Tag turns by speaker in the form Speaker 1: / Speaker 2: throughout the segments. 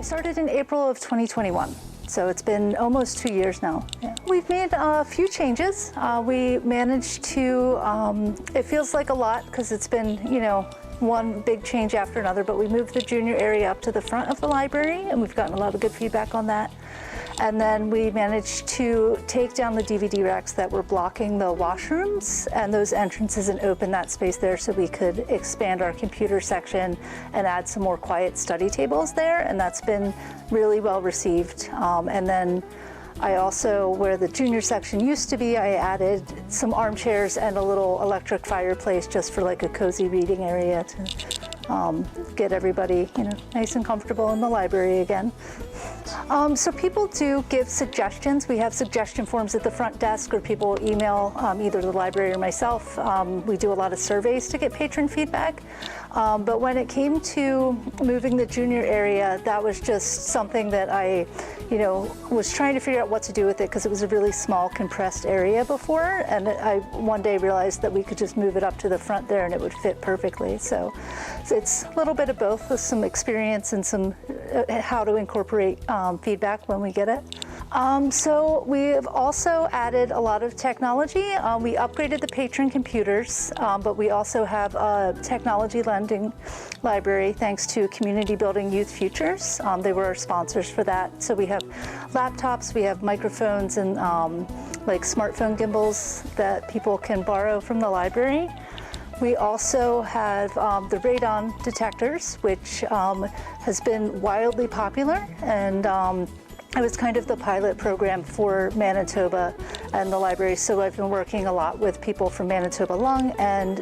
Speaker 1: started in April of 2021. So it's been almost 2 years now. Yeah. We've made a few changes. We managed to, it feels like a lot because it's been, one big change after another, but we moved the junior area up to the front of the library and we've gotten a lot of good feedback on that. And then we managed to take down the DVD racks that were blocking the washrooms and those entrances and open that space there so we could expand our computer section and add some more quiet study tables there. And that's been really well received. And then I also, where the junior section used to be, I added some armchairs and a little electric fireplace just for like a cozy reading area to get everybody, nice and comfortable in the library again. So people do give suggestions. We have suggestion forms at the front desk, or people email either the library or myself. We do a lot of surveys to get patron feedback. But when it came to moving the junior area, that was just something that I, was trying to figure out what to do with it because it was a really small compressed area before. And I one day realized that we could just move it up to the front there and it would fit perfectly. So it's a little bit of both with some experience and some how to incorporate feedback when we get it. So we've also added a lot of technology. We upgraded the patron computers, but we also have a technology lending library thanks to Community Building Youth Futures. They were our sponsors for that. So we have laptops, we have microphones and like smartphone gimbals that people can borrow from the library. We also have the radon detectors, which has been wildly popular, and it was kind of the pilot program for Manitoba and the library. So I've been working a lot with people from Manitoba Lung and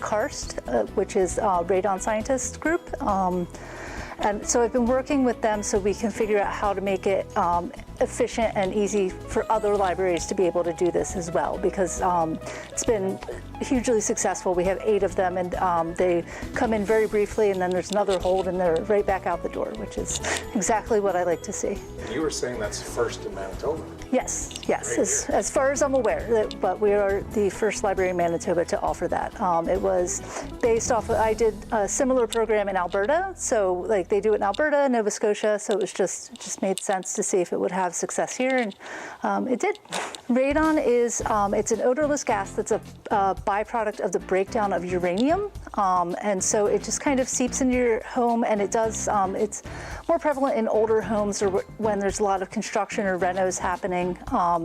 Speaker 1: KARST, which is a radon scientist group. And so I've been working with them so we can figure out how to make it efficient and easy for other libraries to be able to do this as well, because it's been hugely successful. We have 8 of them, and they come in very briefly and then there's another hold and they're right back out the door, which is exactly what I like to see.
Speaker 2: You were saying that's first in Manitoba.
Speaker 1: Yes, as far as I'm aware, but we are the first library in Manitoba to offer that. It was based off of, I did a similar program in Alberta, so like they do it in Alberta, Nova Scotia, so it was just made sense to see if it would have success here, and it did. Radon is, it's an odorless gas that's a byproduct of the breakdown of uranium, and so it just kind of seeps into your home, and it does, it's more prevalent in older homes or when there's a lot of construction or renos happening.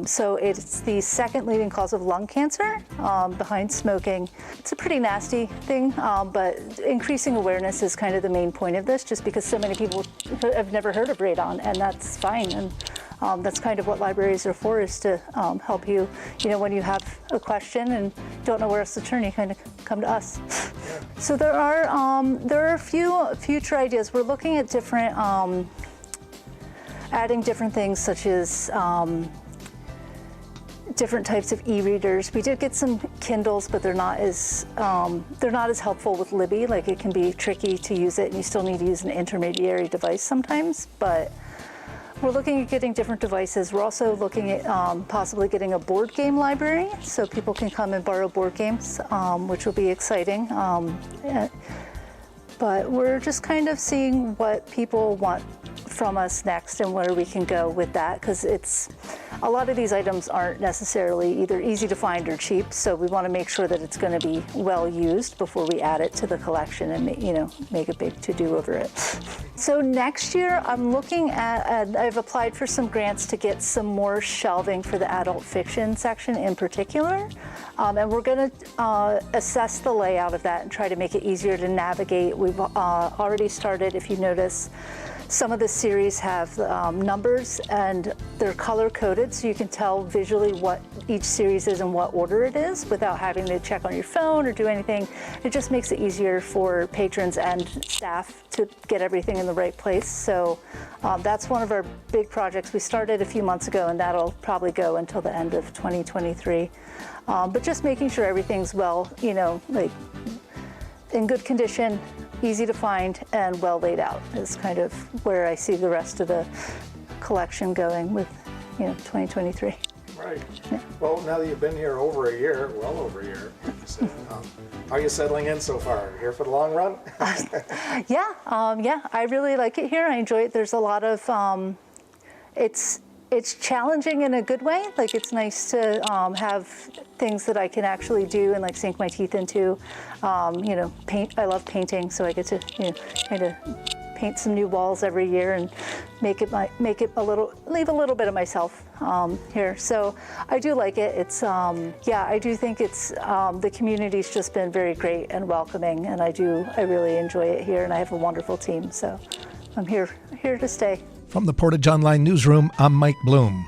Speaker 1: So it's the second leading cause of lung cancer behind smoking. It's a pretty nasty thing, but increasing awareness is kind of the main point of this, just because so many people have never heard of radon, and that's fine. And that's kind of what libraries are for, is to help you, when you have a question and don't know where else to turn, you kind of come to us. So there are a few future ideas. We're looking at different, adding different things such as different types of e-readers. We did get some Kindles, but they're not as helpful with Libby. Like, it can be tricky to use it, and you still need to use an intermediary device sometimes. But we're looking at getting different devices. We're also looking at possibly getting a board game library, so people can come and borrow board games, which will be exciting. But we're just kind of seeing what people want from us next and where we can go with that, because a lot of these items aren't necessarily either easy to find or cheap, so we want to make sure that it's going to be well used before we add it to the collection and make a big to-do over it. So next year I'm looking at, I've applied for some grants to get some more shelving for the adult fiction section in particular, and we're going to assess the layout of that and try to make it easier to navigate. We've already started, if you notice, some of the series have numbers and they're color coded, so you can tell visually what each series is and what order it is without having to check on your phone or do anything. It just makes it easier for patrons and staff to get everything in the right place. So that's one of our big projects. We started a few months ago, and that'll probably go until the end of 2023. But just making sure everything's well, like in good condition, easy to find, and well laid out is kind of where I see the rest of the collection going with 2023.
Speaker 2: Right. Well, now that you've been here over a year, well over a year, like you said, how are you settling in so far? Here for the long run?
Speaker 1: Yeah, I really like it here. I enjoy it. There's a lot of, it's challenging in a good way. Like it's nice to have things that I can actually do and like sink my teeth into. You know, paint. I love painting, so I get to kind of paint some new walls every year and leave a little bit of myself here. So I do like it. It's I do think it's the community's just been very great and welcoming, and I really enjoy it here, and I have a wonderful team. So I'm here to stay.
Speaker 3: From the Portage Online Newsroom, I'm Mike Blume.